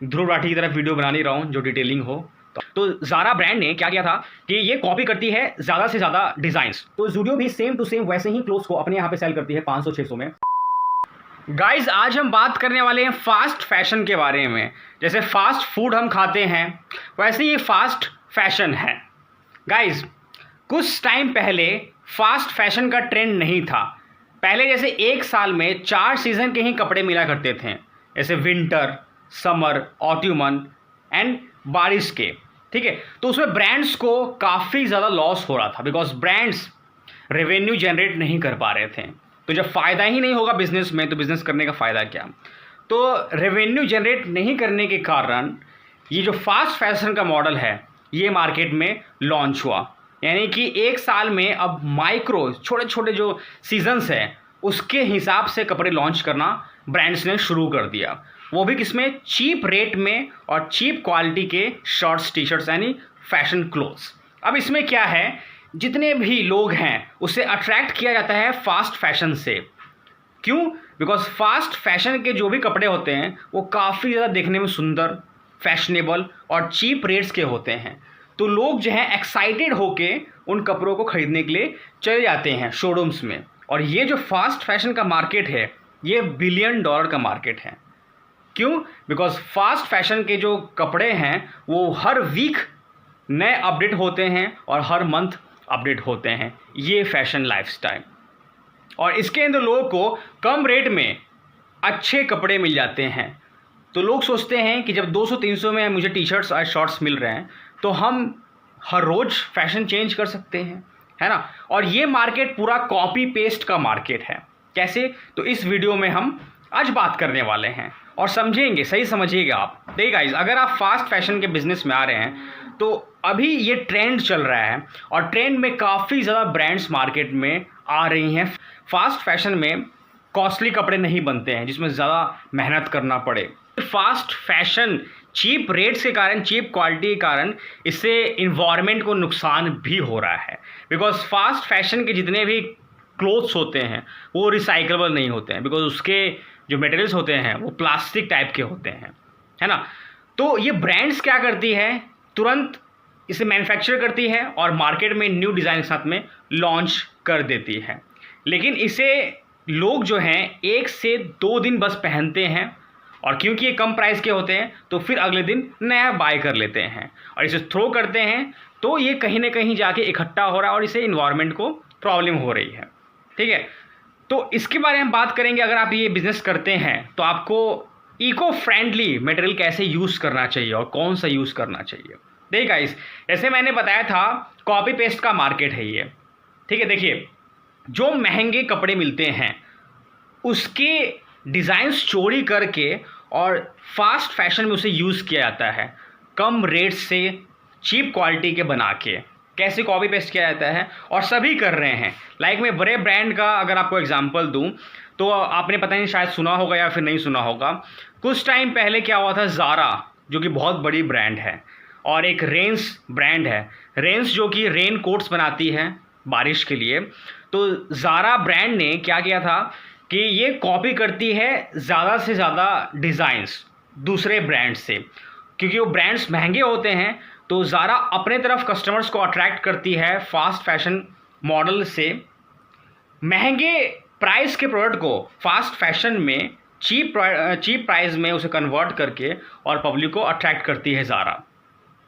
ध्रुव राठी की तरफ वीडियो बना नहीं रहा हूँ जो डिटेलिंग हो। तो ज़ारा ब्रांड ने क्या किया था कि ये कॉपी करती है ज़्यादा से ज़्यादा डिज़ाइंस, तो जूडियो भी सेम टू सेम वैसे ही क्लोथ्स को अपने यहाँ पे सेल करती है 500-600 में। गाइज आज हम बात करने वाले हैं फास्ट फैशन के बारे में। जैसे फास्ट फूड हम खाते हैं वैसे ये फास्ट फैशन है। गाइज कुछ टाइम पहले फास्ट फैशन का ट्रेंड नहीं था। पहले जैसे एक साल में 4 सीज़न के ही कपड़े मिला करते थे, जैसे विंटर, समर, ऑटमन एंड बारिश के, ठीक है। तो उसमें ब्रांड्स को काफ़ी ज़्यादा लॉस हो रहा था बिकॉज ब्रांड्स रेवेन्यू जनरेट नहीं कर पा रहे थे। तो जब फ़ायदा ही नहीं होगा बिजनेस में तो बिज़नेस करने का फ़ायदा क्या। तो रेवेन्यू जनरेट नहीं करने के कारण ये जो फास्ट फैशन का मॉडल है ये मार्केट में लॉन्च हुआ। यानी कि एक साल में अब माइक्रो छोटे छोटे जो सीजन्स हैं उसके हिसाब से कपड़े लॉन्च करना ब्रांड्स ने शुरू कर दिया, वो भी किसमें, चीप रेट में और चीप क्वालिटी के शर्ट्स, टी शर्ट्स यानी फैशन क्लोथ्स। अब इसमें क्या है, जितने भी लोग हैं उसे अट्रैक्ट किया जाता है फास्ट फैशन से। क्यों? बिकॉज फास्ट फैशन के जो भी कपड़े होते हैं वो काफ़ी ज़्यादा देखने में सुंदर, फैशनेबल और चीप रेट्स के होते हैं। तो लोग जो हैं एक्साइटेड होके उन कपड़ों को ख़रीदने के लिए चले जाते हैं शोरूम्स में। और ये जो फास्ट फैशन का मार्केट है ये $1 बिलियन का मार्केट है। क्यों? बिकॉज फास्ट फैशन के जो कपड़े हैं वो हर वीक नए अपडेट होते हैं और हर मंथ अपडेट होते हैं। ये फैशन लाइफस्टाइल, और इसके अंदर लोगों को कम रेट में अच्छे कपड़े मिल जाते हैं। तो लोग सोचते हैं कि जब 200-300 में मुझे टी शर्ट्स और शॉर्ट्स मिल रहे हैं तो हम हर रोज़ फैशन चेंज कर सकते हैं, है ना। और ये मार्केट पूरा कॉपी पेस्ट का मार्केट है। कैसे? तो इस वीडियो में हम आज बात करने वाले हैं और समझेंगे, सही समझिएगा आप। देखिए गाइस, अगर आप फास्ट फैशन के बिजनेस में आ रहे हैं तो अभी ये ट्रेंड चल रहा है और ट्रेंड में काफ़ी ज़्यादा ब्रांड्स मार्केट में आ रही हैं। फास्ट फैशन में कॉस्टली कपड़े नहीं बनते हैं जिसमें ज़्यादा मेहनत करना पड़े। फास्ट फैशन चीप रेट्स के कारण, चीप क्वालिटी के कारण इससे इन्वायरमेंट को नुकसान भी हो रहा है। बिकॉज फास्ट फैशन के जितने भी क्लोथ्स होते हैं वो रिसाइकलेबल नहीं होते हैं, बिकॉज उसके जो मटेरियल्स होते हैं वो प्लास्टिक टाइप के होते हैं, है ना। तो ये ब्रांड्स क्या करती है, तुरंत इसे मैन्युफैक्चर करती है और मार्केट में न्यू डिज़ाइन के साथ में लॉन्च कर देती है। लेकिन इसे लोग जो हैं 1 से 2 दिन बस पहनते हैं, और क्योंकि ये कम प्राइस के होते हैं तो फिर अगले दिन नया बाय कर लेते हैं और इसे थ्रो करते हैं। तो ये कहीं ना कहीं जाके इकट्ठा हो रहा है और इसे इन्वायरमेंट को प्रॉब्लम हो रही है, ठीक है। तो इसके बारे में बात करेंगे। अगर आप ये बिज़नेस करते हैं तो आपको इको फ्रेंडली मटेरियल कैसे यूज़ करना चाहिए और कौन सा यूज़ करना चाहिए। देखिए गाइस, जैसे मैंने बताया था कॉपी पेस्ट का मार्केट है ये, ठीक है। देखिए, जो महंगे कपड़े मिलते हैं उसके डिज़ाइंस चोरी करके और फास्ट फैशन में उसे यूज़ किया जाता है, कम रेट से चीप क्वालिटी के बना के कैसे कॉपी पेस्ट किया जाता है, और सभी कर रहे हैं। लाइक मैं बड़े ब्रांड का अगर आपको एग्जांपल दूं तो आपने पता नहीं शायद सुना होगा या फिर नहीं सुना होगा। कुछ टाइम पहले क्या हुआ था, ज़ारा जो कि बहुत बड़ी ब्रांड है, और एक रेंस ब्रांड है, रेंस जो कि रेन कोट्स बनाती है बारिश के लिए। तो ज़ारा ब्रांड ने क्या किया था कि ये कॉपी करती है ज़्यादा से ज़्यादा डिज़ाइंस दूसरे ब्रांड से, क्योंकि वो ब्रांड्स महंगे होते हैं। तो ज़ारा अपने तरफ कस्टमर्स को अट्रैक्ट करती है फास्ट फैशन मॉडल से, महंगे प्राइस के प्रोडक्ट को फास्ट फैशन में चीप प्राइस में उसे कन्वर्ट करके और पब्लिक को अट्रैक्ट करती है ज़ारा,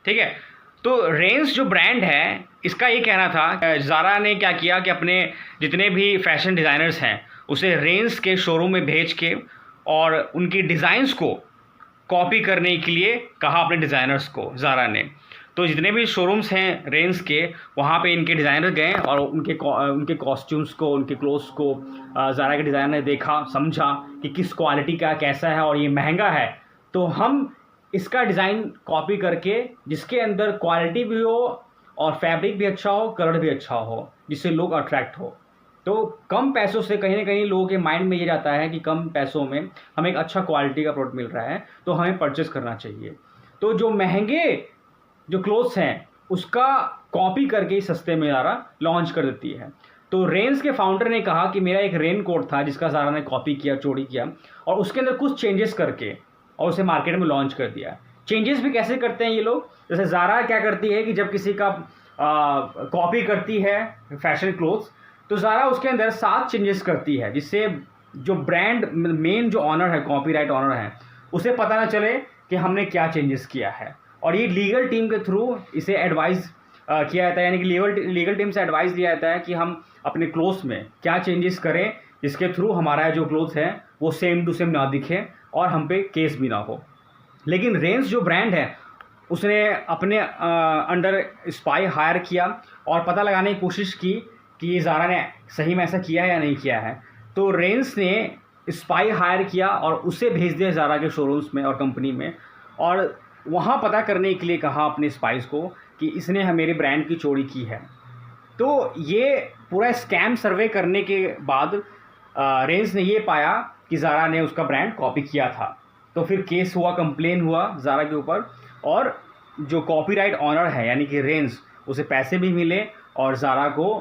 ठीक है। तो रेंस जो ब्रांड है इसका ये कहना था, ज़ारा ने क्या किया कि अपने जितने भी फैशन डिज़ाइनर्स हैं उसे रेंस के शोरूम में भेज के और उनकी डिज़ाइंस को कॉपी करने के लिए कहा अपने डिज़ाइनर्स को ज़ारा ने। तो जितने भी शोरूम्स हैं रेंस के, वहाँ पे इनके डिज़ाइनर गए और उनके कॉस्ट्यूम्स को, उनके क्लोथ्स को ज़ारा के डिज़ाइनर ने देखा, समझा कि किस क्वालिटी का कैसा है और ये महंगा है, तो हम इसका डिज़ाइन कॉपी करके जिसके अंदर क्वालिटी भी हो और फैब्रिक भी अच्छा हो, कलर भी अच्छा हो, जिससे लोग अट्रैक्ट हो। तो कम पैसों से कहीं ना कहीं लोगों के माइंड में ये जाता है कि कम पैसों में हमें एक अच्छा क्वालिटी का प्रोडक्ट मिल रहा है तो हमें परचेस करना चाहिए। तो जो महंगे जो क्लोथ्स हैं उसका कॉपी करके सस्ते में ज़ारा लॉन्च कर देती है। तो रेंस के फाउंडर ने कहा कि मेरा एक रेन कोट था जिसका ज़ारा ने कॉपी किया, चोरी किया, और उसके अंदर कुछ चेंजेस करके और उसे मार्केट में लॉन्च कर दिया। चेंजेस भी कैसे करते हैं ये लोग, जैसे ज़ारा क्या करती है कि जब किसी का कॉपी करती है फैशन क्लोथ्स, तो ज़ारा उसके अंदर 7 चेंजेस करती है, जिससे जो ब्रांड मेन जो ऑनर है, कॉपीराइट ऑनर है, उसे पता ना चले कि हमने क्या चेंजेस किया है। और ये लीगल टीम के थ्रू इसे एडवाइस किया जाता है, यानी कि लीगल टीम से एडवाइस दिया जाता है कि हम अपने क्लोथ्स में क्या चेंजेस करें जिसके थ्रू हमारा जो क्लोथ्स है वो सेम टू सेम ना दिखे और हम पे केस भी ना हो। लेकिन रेंज जो ब्रांड है उसने अपने अंडर स्पाई हायर किया और पता लगाने की कोशिश की कि ये ज़ारा ने सही में ऐसा किया है या नहीं किया है। तो रेंज ने स्पाई हायर किया और उसे भेज दिया ज़ारा के शोरूम्स में और कंपनी में, और वहाँ पता करने के लिए कहा अपने स्पाइस को कि इसने मेरे ब्रांड की चोरी की है। तो ये पूरा स्कैम सर्वे करने के बाद रेंज ने ये पाया कि ज़ारा ने उसका ब्रांड कॉपी किया था। तो फिर केस हुआ, कंप्लेन हुआ ज़ारा के ऊपर, और जो कॉपीराइट ऑनर है यानी कि रेंज, उसे पैसे भी मिले और ज़ारा को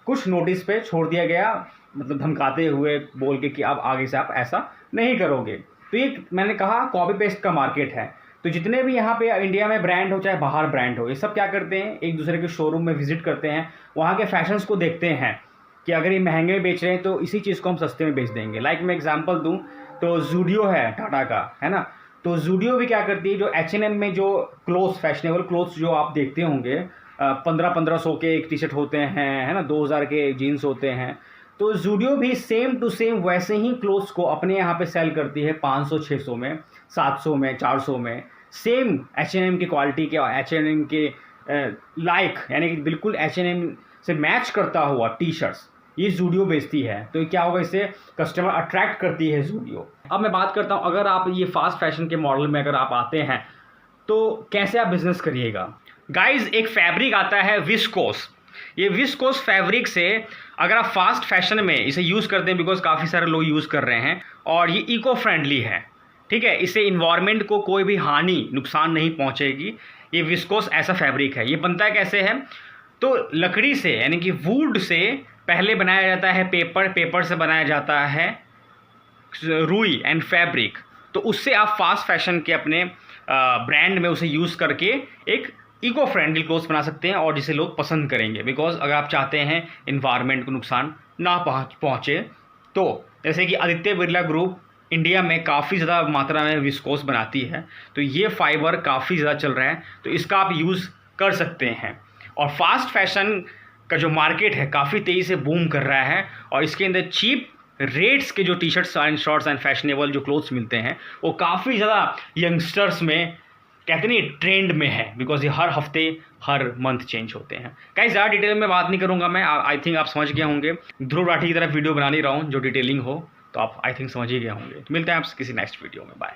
कुछ नोटिस पे छोड़ दिया गया, मतलब धमकाते हुए बोल के कि अब आगे से आप ऐसा नहीं करोगे। तो ये मैंने कहा कॉपी पेस्ट का मार्केट है। तो जितने भी यहाँ पे इंडिया में ब्रांड हो चाहे बाहर ब्रांड हो, ये सब क्या करते हैं, एक दूसरे के शोरूम में विजिट करते हैं, वहाँ के फैशंस को देखते हैं कि अगर ये महंगे में बेच रहे हैं तो इसी चीज़ को हम सस्ते में बेच देंगे। लाइक मैं एग्जांपल दूं तो ज़ूडियो है टाटा का, है ना। तो ज़ूडियो भी क्या करती है, जो H&M में जो क्लोथ्स, फैशनेबल क्लोथ्स जो आप देखते होंगे 1500 के एक टी शर्ट होते हैं, है ना, 2000 के जीन्स होते हैं, तो ज़ूडियो भी सेम टू सेम वैसे ही क्लोथ्स को अपने यहाँ पे सेल करती है 500, 600 में, 700 में, 400 में, सेम H&M की क्वालिटी के और H&M के लाइक, यानी कि बिल्कुल H&M से मैच करता हुआ टी शर्ट्स ये ज़ूडियो बेचती है। तो क्या होगा, इससे कस्टमर अट्रैक्ट करती है ज़ूडियो। अब मैं बात करता हूँ, अगर आप ये फास्ट फैशन के मॉडल में अगर आप आते हैं तो कैसे आप बिजनेस करिएगा। गाइज, एक फैब्रिक आता है विस्कोस। ये विस्कोस फैब्रिक से अगर आप फास्ट फैशन में इसे यूज़ करते हैं, बिकॉज काफ़ी सारे लोग यूज़ कर रहे हैं, और ये इको फ्रेंडली है, ठीक है, इससे इन्वायरमेंट को कोई भी हानि, नुकसान नहीं पहुँचेगी। ये विस्कोस ऐसा फैब्रिक है। ये बनता है कैसे है, तो लकड़ी से यानी कि वुड से पहले बनाया जाता है पेपर, पेपर से बनाया जाता है रुई एंड फैब्रिक। तो उससे आप फास्ट फैशन के अपने ब्रांड में उसे यूज़ करके एक इको फ्रेंडली क्लोथ्स बना सकते हैं और जिसे लोग पसंद करेंगे। बिकॉज अगर आप चाहते हैं इन्वायरमेंट को नुकसान ना पहुँचे, तो जैसे कि आदित्य बिरला ग्रुप इंडिया में काफ़ी ज़्यादा मात्रा में विस्कोस बनाती है, तो ये फाइबर काफ़ी ज़्यादा चल रहा है, तो इसका आप यूज़ कर सकते हैं। और फास्ट फैशन का जो मार्केट है काफ़ी तेज़ी से बूम कर रहा है, और इसके अंदर चीप रेट्स के जो T shirts and shorts and fashionable जो क्लोथ्स मिलते हैं वो काफ़ी ध्यादा यंगस्टर्स में, कहते नहीं, ट्रेंड में है, बिकॉज ये हर हफ्ते हर मंथ चेंज होते हैं। कहीं ज़्यादा डिटेल में बात नहीं करूँगा मैं, आई थिंक आप समझ गए होंगे। ध्रुव राठी की तरफ वीडियो बना नहीं रहा हूँ जो डिटेलिंग हो, तो आप आई थिंक समझ ही गए होंगे। मिलते हैं आपसे किसी नेक्स्ट वीडियो में। बाय।